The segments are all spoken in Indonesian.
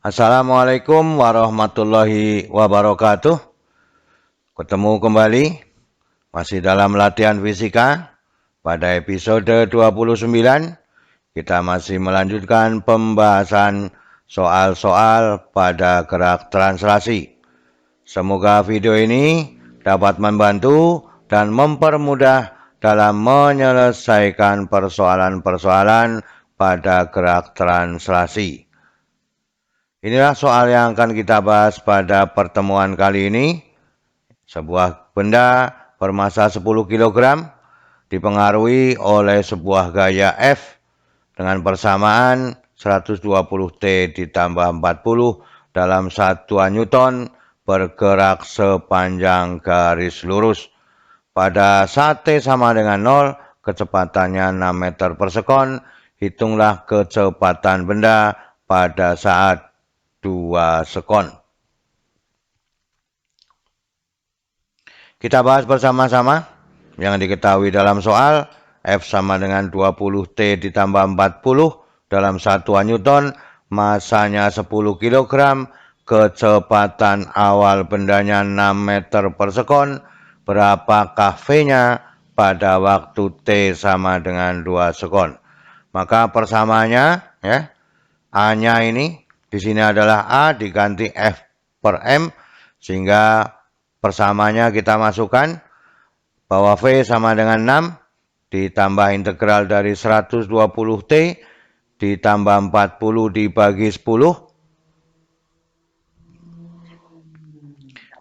Assalamualaikum warahmatullahi wabarakatuh. Ketemu kembali masih dalam latihan fisika. Pada episode 29 kita masih melanjutkan pembahasan soal-soal pada gerak translasi. Semoga video ini dapat membantu dan mempermudah dalam menyelesaikan persoalan-persoalan pada gerak translasi. Inilah soal yang akan kita bahas pada pertemuan kali ini. Sebuah benda bermassa 10 kg dipengaruhi oleh sebuah gaya F dengan persamaan 120 T ditambah 40 dalam satuan Newton bergerak sepanjang garis lurus. Pada saat T sama dengan 0, kecepatannya 6 meter per sekon. Hitunglah kecepatan benda pada saat 2 sekon. Kita bahas bersama-sama yang diketahui dalam soal. F sama dengan 20 T ditambah 40 dalam satuan Newton, masanya 10 kg, kecepatan awal bendanya 6 meter per sekon. Berapakah V-nya pada waktu T sama dengan 2 sekon? Maka persamaannya, ya, A-nya ini di sini adalah A diganti F per M, sehingga persamanya kita masukkan bahwa V sama dengan 6 ditambah integral dari 120 T ditambah 40 dibagi 10.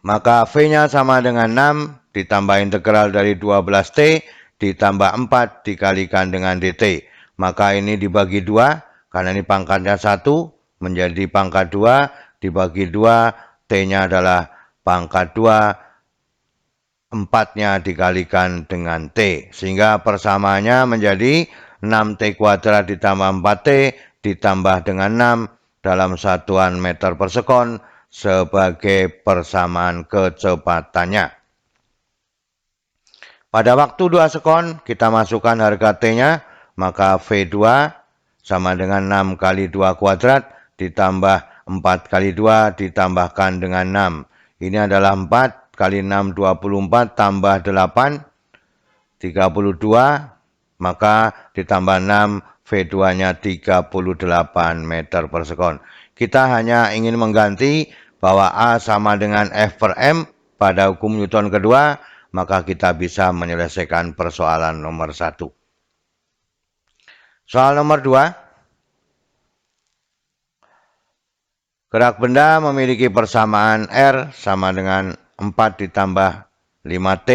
Maka V-nya sama dengan 6 ditambah integral dari 12 T ditambah 4 dikalikan dengan dt. Maka ini dibagi 2, karena ini pangkatnya 1, menjadi pangkat 2, dibagi 2, T-nya adalah pangkat 2, 4-nya dikalikan dengan T. Sehingga persamaannya menjadi 6T kuadrat ditambah 4T ditambah dengan 6 dalam satuan meter per sekon sebagai persamaan kecepatannya. Pada waktu 2 sekon kita masukkan harga T-nya, maka V2 sama dengan 6 kali 2 kuadrat ditambah 4 kali 2 ditambahkan dengan 6. Ini adalah 4 kali 6, 24 tambah 8, 32. Maka ditambah 6, V2-nya 38 meter per sekon. Kita hanya ingin mengganti bahwa A sama dengan F per M pada hukum Newton kedua, maka kita bisa menyelesaikan persoalan nomor 1. Soal nomor 2. Gerak benda memiliki persamaan R sama dengan 4 ditambah 5T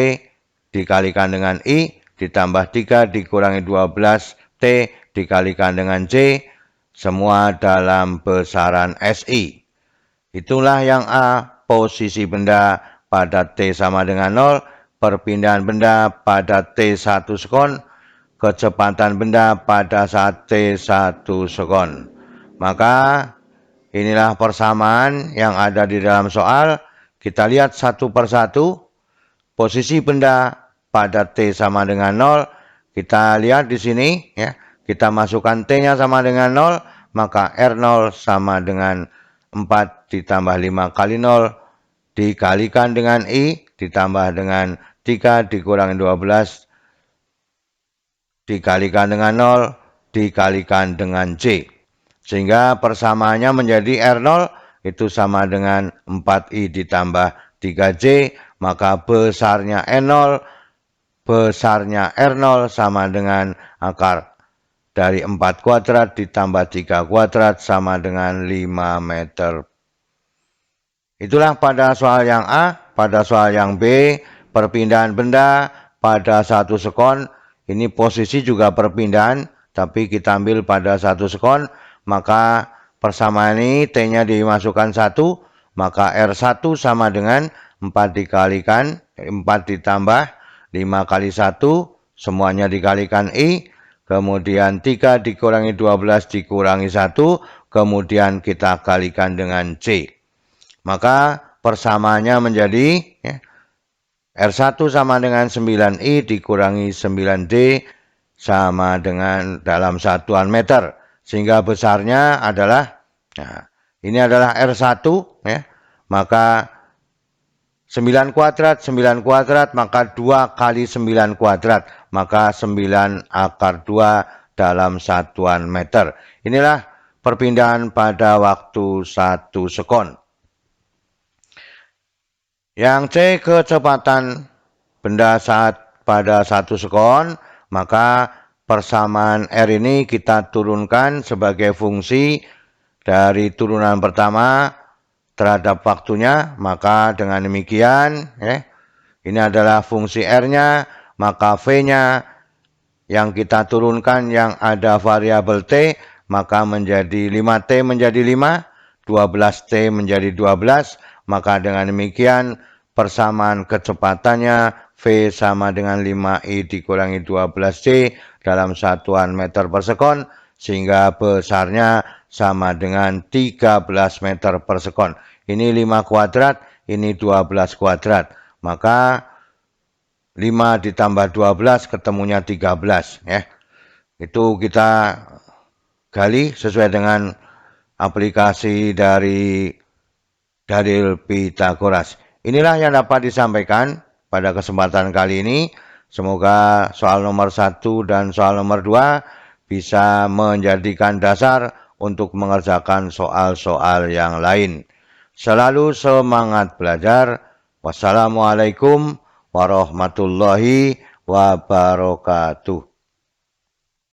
dikalikan dengan I ditambah 3 dikurangi 12T dikalikan dengan J, semua dalam besaran SI. Itulah yang A, posisi benda pada T sama dengan 0, perpindahan benda pada T 1 sekon, kecepatan benda pada saat T 1 sekon. Maka inilah persamaan yang ada di dalam soal. Kita lihat satu persatu. Posisi benda pada T sama dengan 0. Kita lihat di sini, ya. Kita masukkan T-nya sama dengan 0, maka R0 sama dengan 4 ditambah 5 kali 0 dikalikan dengan I ditambah dengan 3 dikurangi 12 dikalikan dengan 0 dikalikan dengan J. Sehingga persamaannya menjadi R0 itu sama dengan 4I ditambah 3J, maka besarnya N0, besarnya R0 sama dengan akar dari 4 kuadrat ditambah 3 kuadrat sama dengan 5 meter. Itulah pada soal yang A. Pada soal yang B, perpindahan benda pada 1 sekon. Ini posisi juga perpindahan, tapi kita ambil pada 1 sekon. Maka persamaan ini T-nya dimasukkan 1, maka R1 sama dengan 4 dikalikan 4 ditambah 5 kali 1, semuanya dikalikan I, kemudian 3 dikurangi 12 dikurangi 1, kemudian kita kalikan dengan C. Maka persamaannya menjadi, ya, R1 sama dengan 9I dikurangi 9D sama dengan dalam satuan meter. Sehingga besarnya adalah, nah, ini adalah R1 ya. Maka 9 kuadrat, 9 kuadrat, maka 2 kali 9 kuadrat, maka 9 akar 2 dalam satuan meter. Inilah perpindahan pada waktu 1 sekon. Yang C, kecepatan benda pada 1 sekon, maka persamaan R ini kita turunkan sebagai fungsi dari turunan pertama terhadap waktunya. Maka dengan demikian ini adalah fungsi R-nya, maka V-nya yang kita turunkan yang ada variabel T, maka menjadi 5T menjadi 5, 12T menjadi 12, maka dengan demikian persamaan kecepatannya V sama dengan 5I dikurangi 12C dalam satuan meter per sekon, sehingga besarnya sama dengan 13 meter per sekon. Ini 5 kuadrat, ini 12 kuadrat. Maka 5 ditambah 12 ketemunya 13 ya. Itu kita gali sesuai dengan aplikasi dari dalil Pitagoras. Inilah yang dapat disampaikan pada kesempatan kali ini. Semoga soal nomor 1 dan soal nomor 2 bisa menjadikan dasar untuk mengerjakan soal-soal yang lain. Selalu semangat belajar. Wassalamualaikum warahmatullahi wabarakatuh.